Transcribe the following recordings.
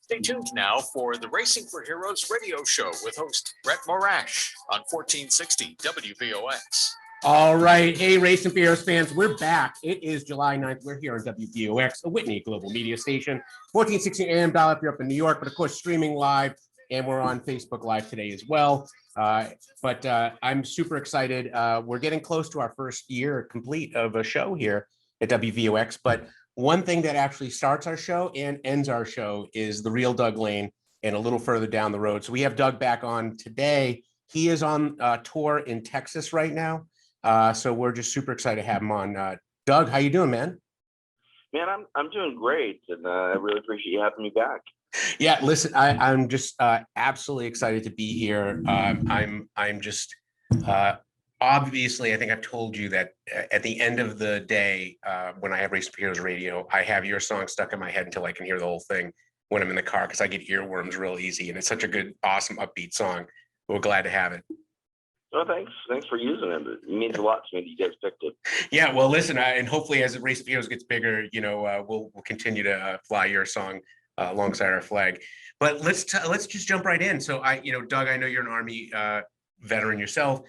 Stay tuned now for the Racing for Heroes radio show with host Brett Morash on 1460 WVOX. All right. Hey, Racing for Heroes fans, we're back. It is July 9th. We're here on WVOX, the Whitney Global Media Station, 1460 AM dial if you're up in New York, but of course, streaming live, and we're on Facebook Live today as well. But I'm super excited. We're getting close to our first year complete of a show here at WVOX, but one thing that actually starts our show and ends our show is the real Doug Lane and a little further down the road. So we have Doug back on today. He is on tour in Texas right now. So we're just super excited to have him on. Doug, how you doing, man? Man, I'm doing great, and I really appreciate you having me back. Yeah, listen, I'm just absolutely excited to be here. I'm just obviously, I think I've told you that at the end of the day, when I have Racing for Heroes radio, I have your song stuck in my head until I can hear the whole thing when I'm in the car, because I get earworms real easy, and it's such a good, awesome, upbeat song. We're glad to have it. Oh, thanks. Thanks for using it. It means a lot to me that you guys picked it. Yeah, well, listen, and hopefully as Racing for Heroes gets bigger, we'll continue to fly your song alongside our flag. But let's just jump right in. So Doug, I know you're an Army veteran yourself.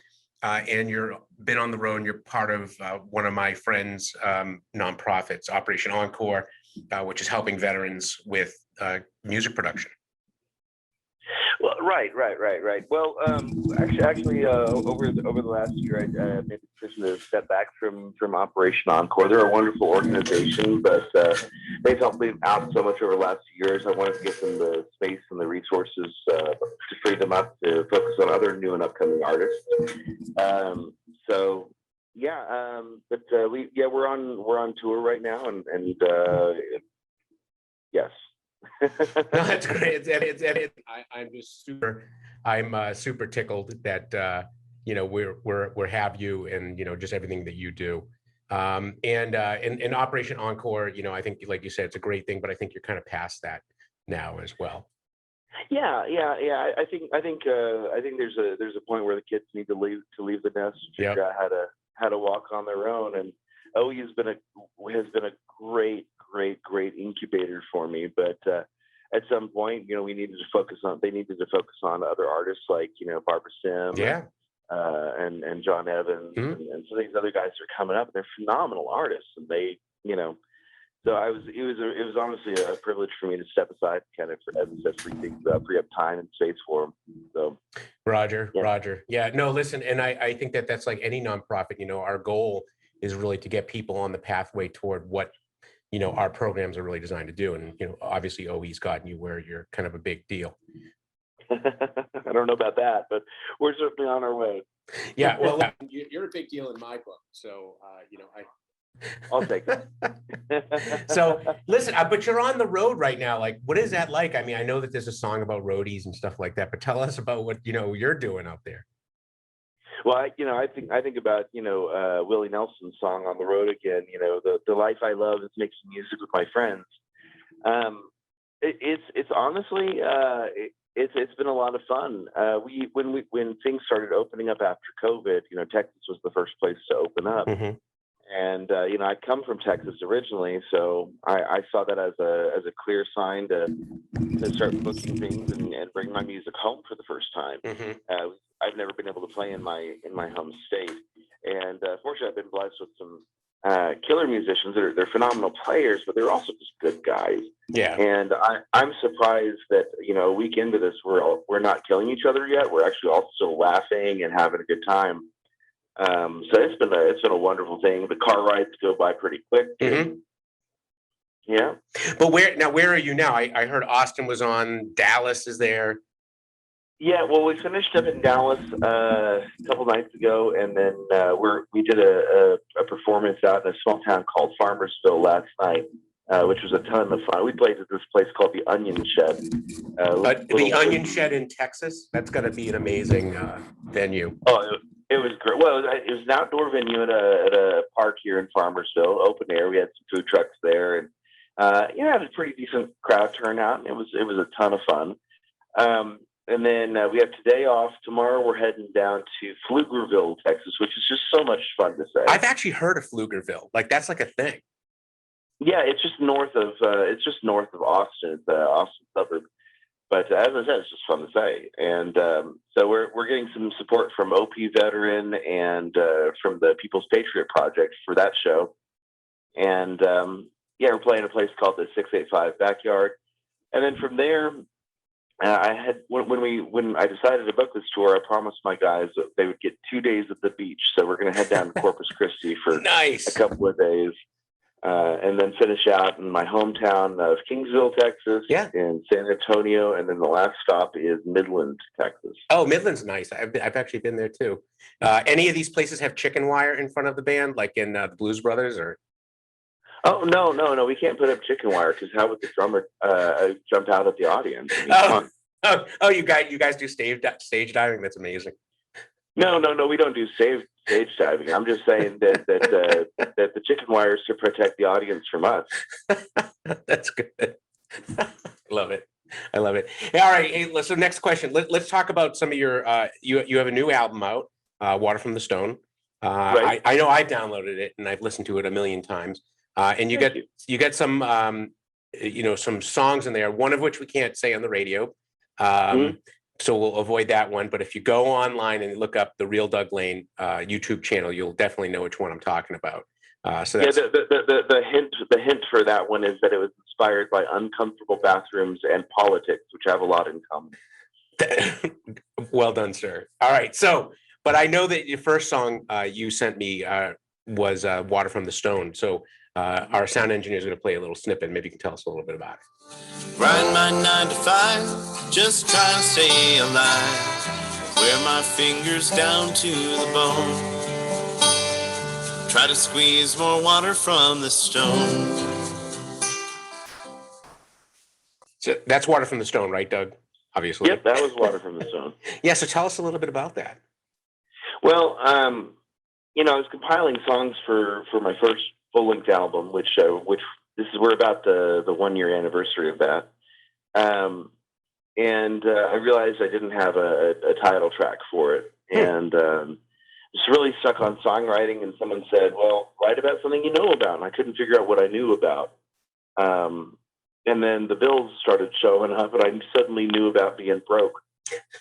And you're been on the road, and you're part of one of my friends' nonprofits, Operation Encore, which is helping veterans with music production. Well, right. Well, actually, over the last year, I made the decision to step back from Operation Encore. They're a wonderful organization, but they've helped me out so much over the last few years. I wanted to give them the space and the resources to free them up to focus on other new and upcoming artists. We're on tour right now, and yes. No, that's great. I'm just super tickled that we're have you, and just everything that you do. In Operation Encore, I think, like you said, it's a great thing, but I think you're kind of past that now as well. Yeah. I think there's a point where the kids need to leave the nest and figure out how to walk on their own. And OE has been a great incubator for me. But at some point, they needed to focus on other artists like Barbara Sim, and John Evans, and some of these other guys are coming up. They're phenomenal artists, and they So it was honestly a privilege for me to step aside, kind of, as I said, free up time and space for them. So, Roger. Yeah, no, listen, and I think that's like any nonprofit. Our goal is really to get people on the pathway toward what our programs are really designed to do, and obviously OE's gotten you where you're kind of a big deal. I don't know about that, but we're certainly on our way. Yeah, well, you're a big deal in my book, so I'll take that. So listen, but you're on the road right now. Like, what is that like? I mean, I know that there's a song about roadies and stuff like that, but tell us about what you're doing out there. Well, I think about Willie Nelson's song "On the Road Again." The life I love is making music with my friends. It's honestly it's been a lot of fun. When things started opening up after COVID, Texas was the first place to open up. Mm-hmm. And I come from Texas originally, so I saw that as a clear sign to start booking things and bring my music home for the first time. Mm-hmm. I've never been able to play in my home state, and fortunately, I've been blessed with some killer musicians. They're phenomenal players, but they're also just good guys. Yeah. And I'm surprised that a week into this, we're not killing each other yet. We're actually all still laughing and having a good time. So it's been a wonderful thing. The car rides go by pretty quick. Mm-hmm. Yeah. But where are you now? I heard Austin was on. Dallas is there. Yeah. Well, we finished up in Dallas a couple nights ago, and then we did a performance out in a small town called Farmersville last night, which was a ton of fun. We played at this place called the Onion Shed. The Onion Shed in Texas. That's got to be an amazing venue. Oh. It was great. Well, it was an outdoor venue at a park here in Farmersville, open air. We had some food trucks there, and it had a pretty decent crowd turnout. And it was a ton of fun. And then we have today off. Tomorrow we're heading down to Pflugerville, Texas, which is just so much fun to say. I've actually heard of Pflugerville. Like, that's like a thing. Yeah, it's just north of Austin. It's Austin suburb. But as I said, it's just fun to say. And so we're getting some support from OP Veteran and from the People's Patriot Project for that show. And yeah, we're playing a place called the 685 Backyard. And then from there, I had when I decided to book this tour, I promised my guys that they would get 2 days at the beach. So we're going to head down to Corpus Christi for Nice. a couple of days. And then finish out in my hometown of Kingsville, Texas, in San Antonio, and then the last stop is Midland, Texas. Oh, Midland's nice. I've actually been there too. Any of these places have chicken wire in front of the band, like in the Blues Brothers, or? Oh no, we can't put up chicken wire because how would the drummer jump out at the audience? I mean, oh, you guys do stage diving? That's amazing. No, we don't do stage diving. I'm just saying that the chicken wire is to protect the audience from us. That's good. Love it. I love it. All right. Hey, so next question. Let's talk about some of your. You have a new album out, "Water from the Stone." Right. I know I downloaded it and I've listened to it a million times. And you get some some songs in there. One of which we can't say on the radio. So we'll avoid that one. But if you go online and look up the Real Doug Lane YouTube channel, you'll definitely know which one I'm talking about. So that's... the hint for that one is that it was inspired by uncomfortable bathrooms and politics, which have a lot in common. Well done, sir. All right. So, but I know that your first song you sent me was "Water from the Stone." So our sound engineer is going to play a little snippet. Maybe you can tell us a little bit about it. Grind my 9 to 5, just trying to stay alive. Wear my fingers down to the bone. Try to squeeze more water from the stone. So that's "Water from the Stone," right, Doug? Obviously. Yep, that was "Water from the Stone." Yeah. So tell us a little bit about that. Well, I was compiling songs for my first full-length album, which we're about the 1 year anniversary of that. And I realized I didn't have a title track for it. And just really stuck on songwriting. And someone said, well, write about something you know about. And I couldn't figure out what I knew about. And then the bills started showing up and I suddenly knew about being broke.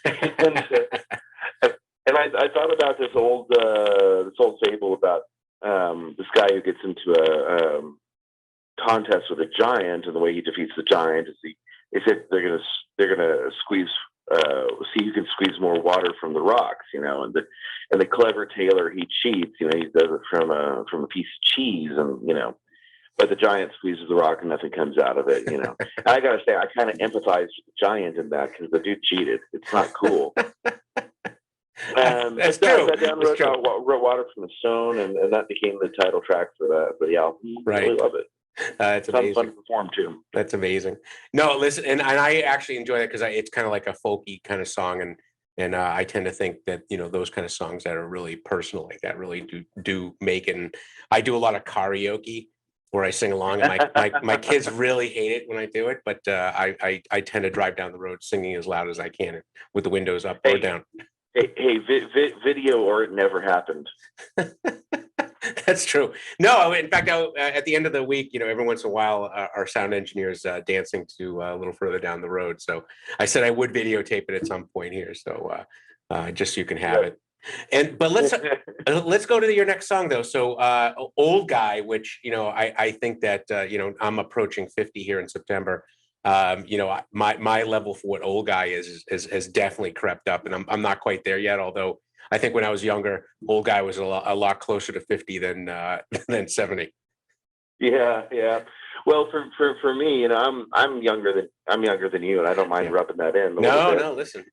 And I thought about this old fable about this guy who gets into a contest with a giant, and the way he defeats the giant is they said they're gonna squeeze see who can squeeze more water from the rocks, and the clever tailor, he cheats, he does it from a piece of cheese, and but the giant squeezes the rock and nothing comes out of it. I gotta say, I kind of empathize with the giant in that because the dude cheated. It's not cool. That's true. I wrote "Water from the Stone," and that became the title track for the album. Right. I really love it. It's amazing. Fun to perform too. That's amazing. No, listen, and I actually enjoy that because it's kind of like a folky kind of song, and I tend to think that those kind of songs that are really personal like that really do make it. And I do a lot of karaoke where I sing along, and my kids really hate it when I do it, but I tend to drive down the road singing as loud as I can with the windows up or down. Hey, video or it never happened. That's true. No, in fact, at the end of the week, every once in a while, our sound engineer's dancing to a little further down the road. So I said I would videotape it at some point here. So just so you can have it. But let's go to your next song though. So "Old Guy," which I think that I'm approaching 50 here in September. My level for what "Old Guy" has definitely crept up, and I'm not quite there yet. Although I think when I was younger, "Old Guy" was a lot closer to 50 than 70. Yeah. Well, for me, I'm younger than you, and I don't mind rubbing that in. No, listen.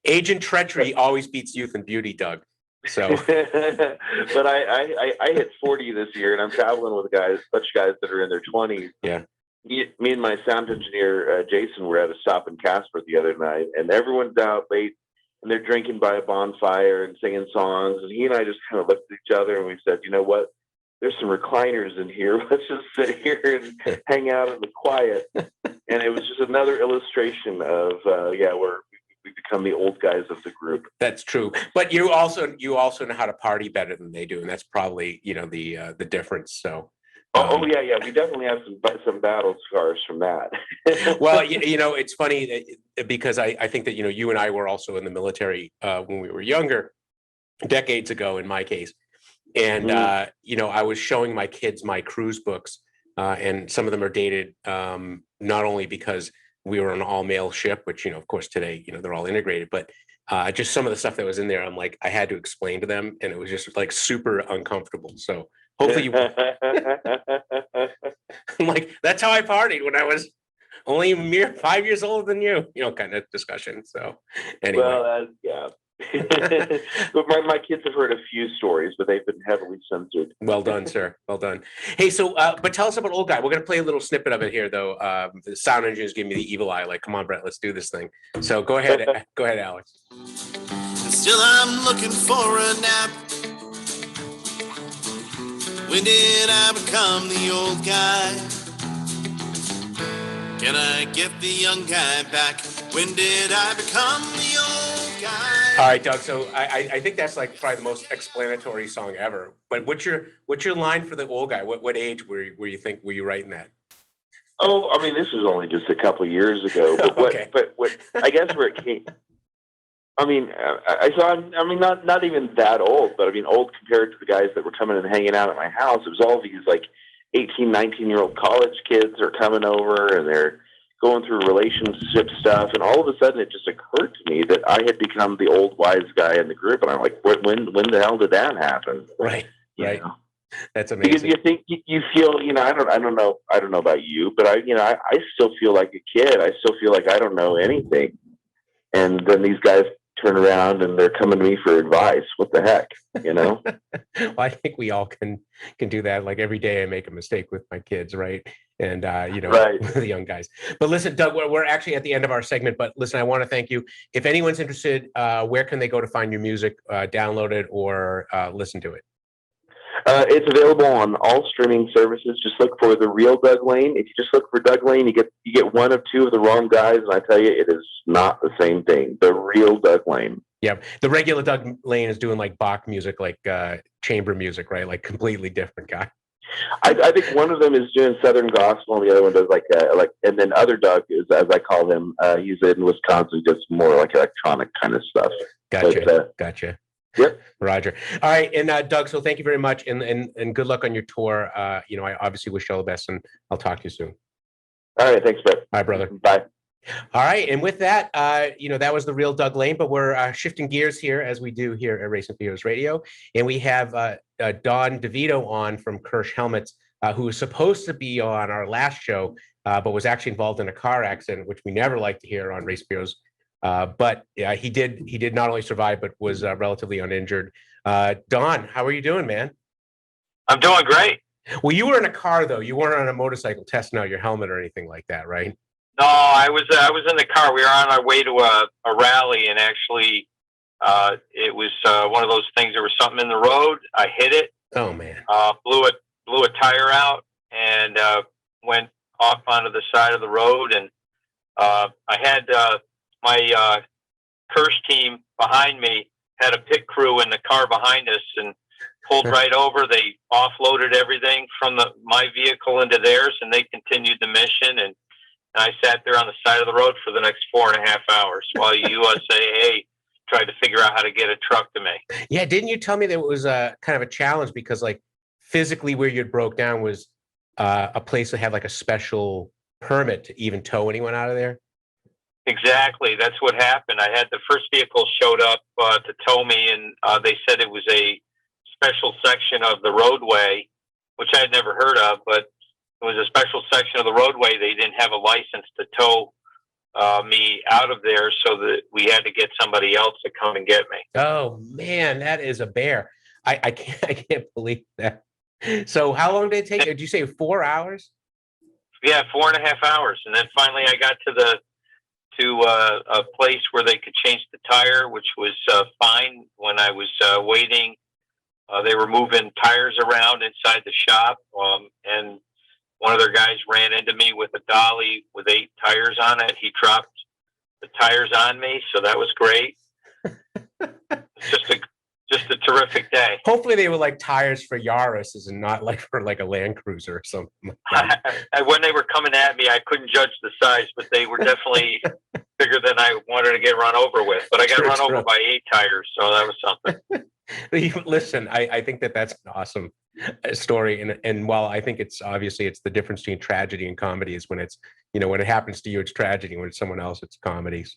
Age and treachery always beats youth and beauty, Doug. So, but I hit 40 this year, and I'm traveling with such guys that are in their 20s. Yeah. Me and my sound engineer Jason were at a stop in Casper the other night, and everyone's out late, and they're drinking by a bonfire and singing songs. And he and I just kind of looked at each other, and we said, "You know what? There's some recliners in here. Let's just sit here and hang out in the quiet." And it was just another illustration of we become the old guys of the group. That's true. But you also know how to party better than they do, and that's probably the difference. So Oh yeah, yeah. We definitely have some battle scars from that. Well, it's funny because I think that, you and I were also in the military when we were younger, decades ago in my case. And, I was showing my kids my cruise books, and some of them are dated not only because we were an all male ship, which, of course, today, they're all integrated, but just some of the stuff that was in there, I'm like, I had to explain to them, and it was just like super uncomfortable. So hopefully I'm like, that's how I partied when I was only a mere 5 years older than you, kind of discussion. So anyway. Well, yeah. But my kids have heard a few stories, but they've been heavily censored. Well done, sir. Well done. Hey, so, but tell us about Old Guy. We're going to play a little snippet of it here, though. The sound engineers give me the evil eye, like, come on, Brett, let's do this thing. So go ahead. Go ahead, Alex. Still I'm looking for a nap. When did I become the old guy? Can I get the young guy back? When did I become the old guy? All right, Doug. So I think that's like probably the most explanatory song ever. But what's your line for the old guy? What age were you writing that? Oh, I mean, this was only just a couple of years ago. But what I guess where it came. I mean, not even that old, but I mean, old compared to the guys that were coming and hanging out at my house. It was all these like 18, 19-year-old college kids are coming over and they're going through relationship stuff. And all of a sudden it just occurred to me that I had become the old wise guy in the group. And I'm like, when the hell did that happen? Right. You know? That's amazing. Because you think you feel, I don't know about you, but I still feel like a kid. I still feel like I don't know anything. And then these guys turn around and they're coming to me for advice. What the heck, Well, I think we all can do that. Like every day I make a mistake with my kids, right? And, right. The young guys. But listen, Doug, we're actually at the end of our segment, but listen, I want to thank you. If anyone's interested, where can they go to find your music, download it or listen to it? It's available on all streaming services. Just look for The Real Doug Lane. If you just look for Doug Lane, you get one of two of the wrong guys, and I tell you, it is not the same thing. The Real Doug Lane. Yeah, the regular Doug Lane is doing like Bach music, like chamber music, right? Like completely different guy. I think one of them is doing Southern gospel, and the other one does and then other Doug is, as I call him, he's in Wisconsin, does more like electronic kind of stuff. Gotcha. Gotcha. Yep. Roger. All right. And Doug, so thank you very much and good luck on your tour. I obviously wish you all the best and I'll talk to you soon. All right. Thanks, Brett. Bye, brother. Bye. All right. And with that, that was The Real Doug Lane, but we're shifting gears here as we do here at Racing for Heroes Radio. And we have Don Devito on from Kirsh Helmets, who was supposed to be on our last show, but was actually involved in a car accident, which we never like to hear on Racing for Heroes. But yeah, he did not only survive, but was relatively uninjured. Don, how are you doing, man? I'm doing great. Well, you were in a car, though. You weren't on a motorcycle testing out your helmet or anything like that, right? No, I was in the car. We were on our way to a rally, and actually, it was one of those things. There was something in the road. I hit it. Oh man! Blew a tire out and went off onto the side of the road. And I had my Kirsh team behind me had a pit crew in the car behind us and pulled right over. They offloaded everything from my vehicle into theirs, and they continued the mission. And I sat there on the side of the road for the next 4.5 hours while USAA tried to figure out how to get a truck to me. Yeah, didn't you tell me that it was kind of a challenge because, like, physically where you'd broke down was a place that had like a special permit to even tow anyone out of there? Exactly, that's what happened. I had the first vehicle showed up to tow me, and they said it was a special section of the roadway, which I had never heard of, but it was a special section of the roadway. They didn't have a license to tow me out of there, so that we had to get somebody else to come and get me. Oh man, that is a bear. I can't believe that. So how long did it take? Did you say 4 hours? Yeah, 4.5 hours, and then finally I got to a place where they could change the tire, which was fine. When I was waiting, they were moving tires around inside the shop, and one of their guys ran into me with a dolly with 8 tires on it. He dropped the tires on me, so that was great. It's just a terrific day. Hopefully they were like tires for Yaris's and not like for like a Land Cruiser or something like that. When they were coming at me, I couldn't judge the size, but they were definitely bigger than I wanted to get run over with. But I got run over by 8 tires, so that was something. Listen, I think that's an awesome story, and while I think it's the difference between tragedy and comedy is when it's when it happens to you it's tragedy, when it's someone else it's comedy. So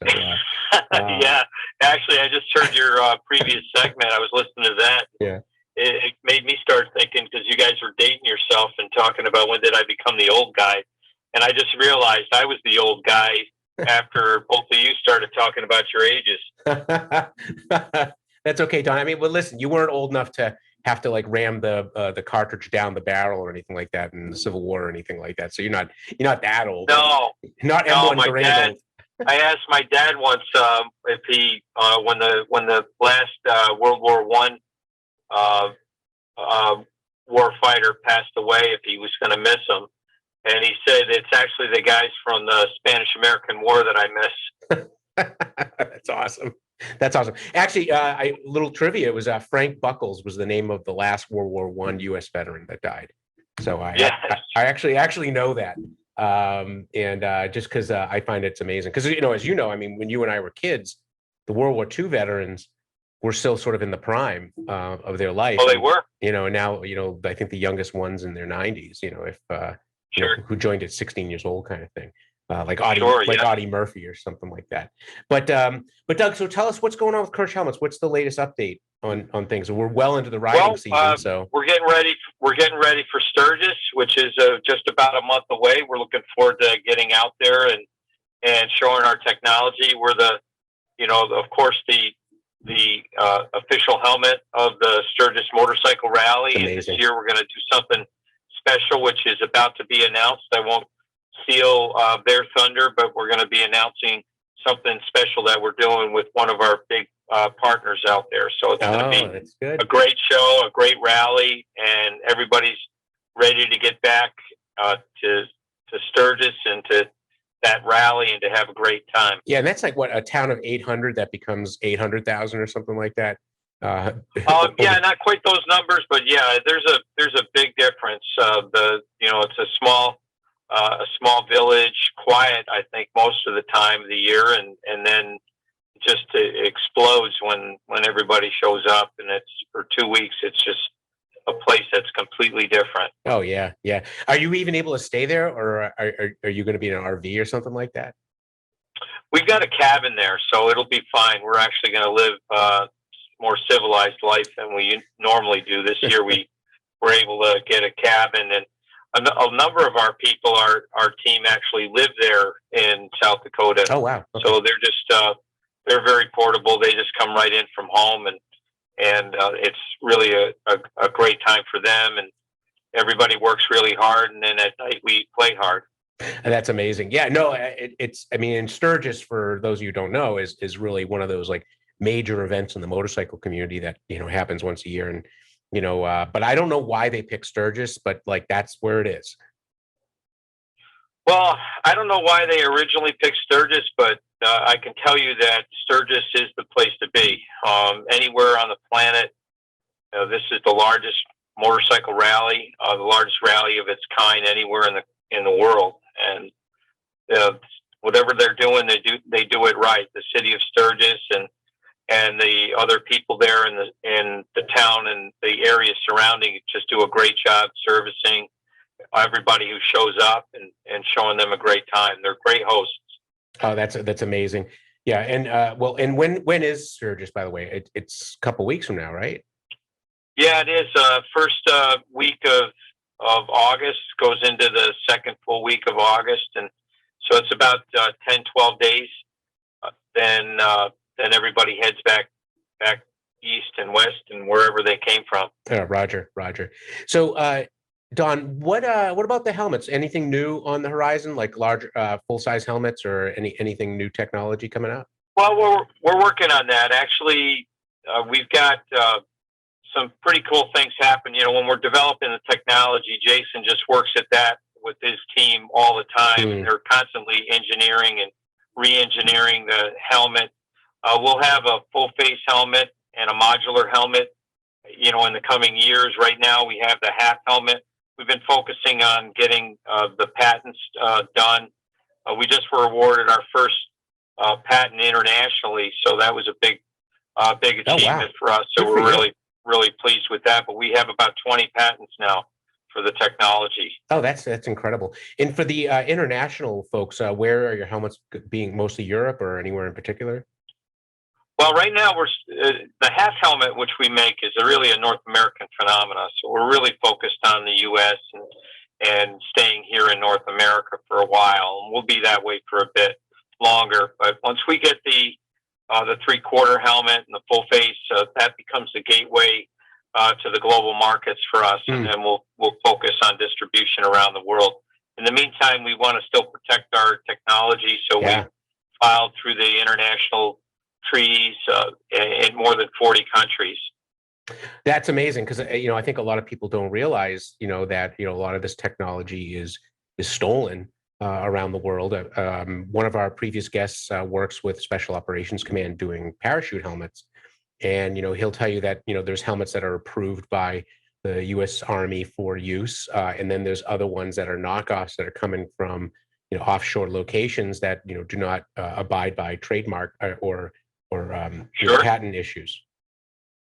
yeah, actually, I just heard your previous segment. I was listening to that. Yeah, it made me start thinking, because you guys were dating yourself and talking about when did I become the old guy, and I just realized I was the old guy after both of you started talking about your ages. That's okay, Don. I mean, well, listen, you weren't old enough to have to like ram the cartridge down the barrel or anything like that in the Civil War or anything like that. So you're not that old. No, not no. M1 My dad. old. I asked my dad once if he, when the last World War I war fighter passed away, if he was going to miss him, and he said it's actually the guys from the Spanish-American War that I miss. That's awesome. That's awesome. Actually, little trivia, it was Frank Buckles was the name of the last World War I U.S. veteran that died. So I actually know that. And just because I find it's amazing. Because, as you know, I mean, when you and I were kids, the World War II veterans were still sort of in the prime of their life. Oh, they were. And now, I think the youngest one's in their 90s, who joined at 16 years old kind of thing. Like Audie Murphy or something like that. But Doug, so tell us what's going on with Kirsh helmets. What's the latest update on things? We're well into the riding season, so we're getting ready. We're getting ready for Sturgis, which is just about a month away. We're looking forward to getting out there and showing our technology. We're of course, the official helmet of the Sturgis Motorcycle Rally. And this year we're going to do something special, which is about to be announced. I won't steal their thunder, but we're going to be announcing something special that we're doing with one of our big partners out there. So it's going to be a great show, a great rally, and everybody's ready to get back to Sturgis and to that rally and to have a great time. Yeah, and that's like what, a town of 800 that becomes 800,000 or something like that. Yeah, not quite those numbers, but yeah, there's a big difference. It's a small village, quiet, I think, most of the time of the year, and then just it explodes when everybody shows up, and it's for 2 weeks. It's just a place that's completely different. Oh yeah, yeah. Are you even able to stay there, or are you going to be in an RV or something like that? We've got a cabin there, so it'll be fine. We're actually going to live more civilized life than we normally do. This year we were able to get a cabin, and a number of our people, our team actually live there in South Dakota. Oh, wow. Okay. So they're just, they're very portable. They just come right in from home, and it's really a great time for them. And everybody works really hard. And then at night we play hard. And that's amazing. Yeah, no, I mean, in Sturgis, for those of you who don't know, is really one of those like major events in the motorcycle community that, happens once a year. And, but I don't know why they pick Sturgis, but like, that's where it is. Well, I don't know why they originally picked Sturgis, but I can tell you that Sturgis is the place to be. Anywhere on the planet, this is the largest motorcycle rally, the largest rally of its kind anywhere in the world. And whatever they're doing, they do it right. The city of Sturgis and the other people there in the town and the area surrounding it just do a great job servicing everybody who shows up and showing them a great time. They're great hosts. Oh, that's amazing. Yeah. And and when is Sturgis, by the way? It's a couple weeks from now, right? Yeah, it is. First week of August goes into the second full week of August. And so it's about 10, 12 days. Then everybody heads back east and west and wherever they came from. Roger. So, Don, what about the helmets? Anything new on the horizon, like large, full-size helmets, or anything new technology coming out? Well, we're working on that. Actually, we've got some pretty cool things happen. When we're developing the technology, Jason just works at that with his team all the time. And they're constantly engineering and re-engineering the helmet. We'll have a full-face helmet, and a modular helmet, you know, in the coming years. Right now we have the half helmet. We've been focusing on getting the patents done. We just were awarded our first patent internationally, so that was a big achievement for us. So we're really pleased with that. But we have about 20 patents now for the technology. Oh, that's incredible. And for the international folks, where are your helmets being? Mostly Europe or anywhere in particular? Well, right now we're the half helmet, which we make, is really a North American phenomenon. So we're really focused on the U.S. and staying here in North America for a while, and we'll be that way for a bit longer. But once we get the 3/4 helmet and the full face, that becomes the gateway to the global markets for us, and then we'll focus on distribution around the world. In the meantime, we want to still protect our technology, so we filed through the international treaties in more than 40 countries. That's amazing, because you know, I think a lot of people don't realize, you know, that, you know, a lot of this technology is stolen around the world. One of our previous guests works with Special Operations Command doing parachute helmets, and you know, he'll tell you that, you know, there's helmets that are approved by the U.S. Army for use, and then there's other ones that are knockoffs that are coming from, you know, offshore locations that, you know, do not abide by trademark or you know, patent issues.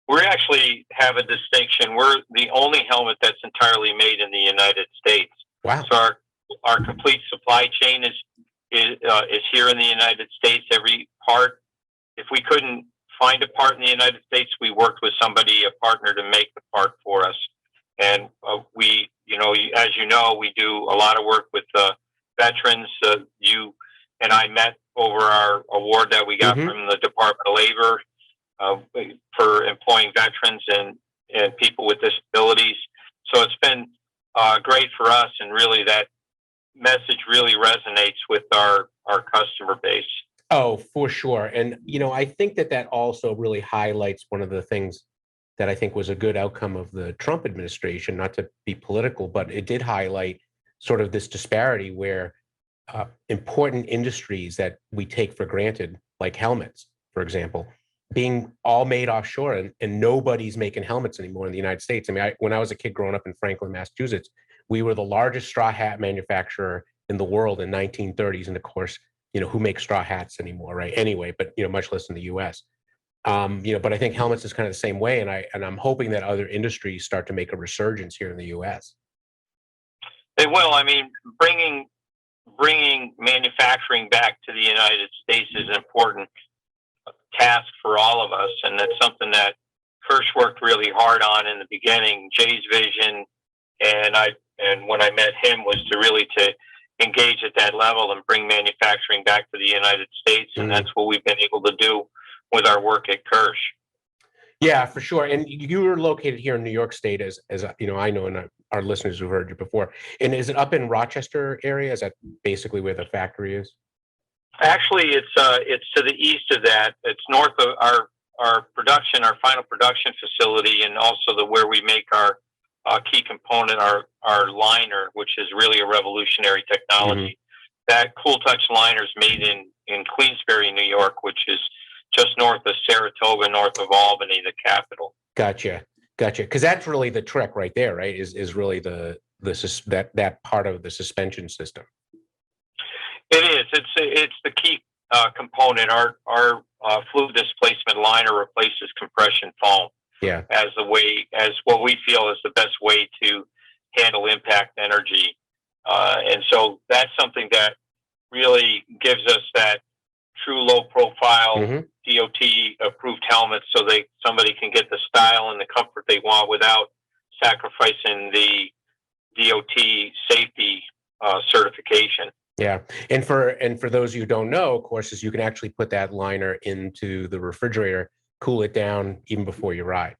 We actually have a distinction. We're the only helmet that's entirely made in the United States. Wow! So our complete supply chain is here in the United States. Every part. If we couldn't find a part in the United States, we worked with somebody, a partner, to make the part for us. And we, you know, as you know, we do a lot of work with veterans. You and I met over our award that we got from the Department of Labor for employing veterans and people with disabilities. So it's been great for us, and really that message really resonates with our customer base. Oh, for sure. And, you know, I think that also really highlights one of the things that I think was a good outcome of the Trump administration, not to be political, but it did highlight sort of this disparity where important industries that we take for granted, like helmets, for example, being all made offshore, and nobody's making helmets anymore in the United States. I mean, when I was a kid growing up in Franklin, Massachusetts, we were the largest straw hat manufacturer in the world in 1930s. And of course, you know, who makes straw hats anymore, right? Anyway, but, you know, much less in the US. You know, but I think helmets is kind of the same way. And I'm hoping that other industries start to make a resurgence here in the US. They will. I mean, bringing manufacturing back to the United States is an important task for all of us, and that's something that Kirsh worked really hard on in the beginning. Jay's vision, and when I met him, was to engage at that level and bring manufacturing back to the United States, and that's what we've been able to do with our work at Kirsh. Yeah, for sure. And you were located here in New York State, as you know, I know, and our listeners who've heard you before. And is it up in Rochester area? Is that basically where the factory is? Actually, it's to the east of that. It's north of our final production facility, and also where we make our key component, our liner, which is really a revolutionary technology. That Cool Touch liner is made in Queensbury, New York, which is just north of Saratoga, north of Albany, the capital. Gotcha. Because that's really the trick right there, right? Is really that part of the suspension system. It is. It's the key component. Our fluid displacement liner replaces compression foam. Yeah. As what we feel is the best way to handle impact energy, and so that's something that really gives us that true low profile DOT approved helmet, so somebody can get the style and the comfort they want without sacrificing the DOT safety certification. Yeah, and for those who don't know, of course, is you can actually put that liner into the refrigerator, cool it down even before you ride.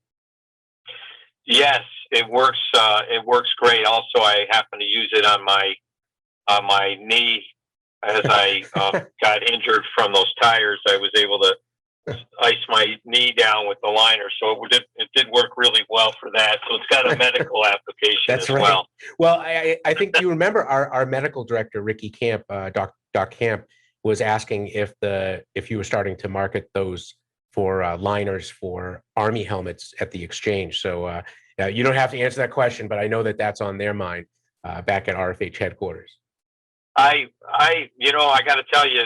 Yes, it works. It works great. Also, I happen to use it on my knee as I got injured from those tires. I was able to ice my knee down with the liner, so it did work really well for that. So it's got a medical application. That's as right. Well, well, I think you remember our medical director, Ricky Camp, Doc Camp, was asking if you were starting to market those for liners for Army helmets at the exchange. So you don't have to answer that question, but I know that that's on their mind back at RFH headquarters. I got to tell you,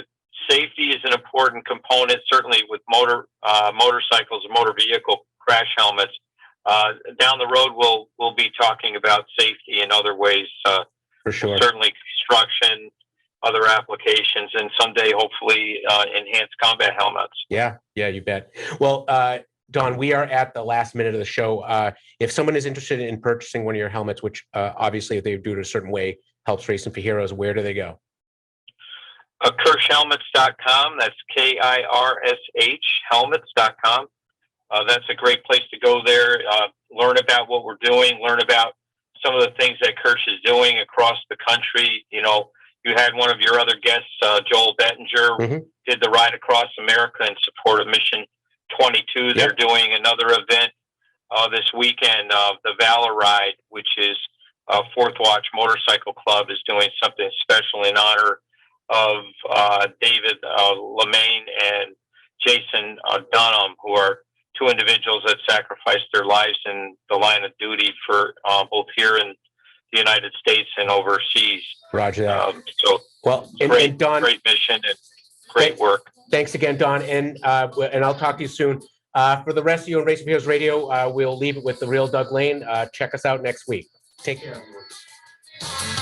safety is an important component, certainly with motorcycles and motor vehicle crash helmets. Down the road, we'll be talking about safety in other ways. For sure. Certainly construction, other applications, and someday, hopefully, enhanced combat helmets. Yeah, you bet. Well, Don, we are at the last minute of the show. If someone is interested in purchasing one of your helmets, which obviously if they do it a certain way, helps Racing for Heroes, where do they go? KirshHelmets.com. That's KIRSH helmets.com. That's a great place to go there, learn about what we're doing, learn about some of the things that Kirsh is doing across the country. You know, you had one of your other guests, Joel Bettinger, did the Ride Across America in support of Mission 22. Yep. They're doing another event this weekend, the Valor Ride, which is Fourth Watch Motorcycle Club is doing something special in honor of David Lemaine and Jason Dunham, who are two individuals that sacrificed their lives in the line of duty for both here in the United States and overseas. Roger that. So, well, great, and Don, great mission and great work. Thanks again, Don, and I'll talk to you soon. For the rest of you on Racing for Heroes Radio, we'll leave it with the real Doug Lane. Check us out next week. Take care, everyone.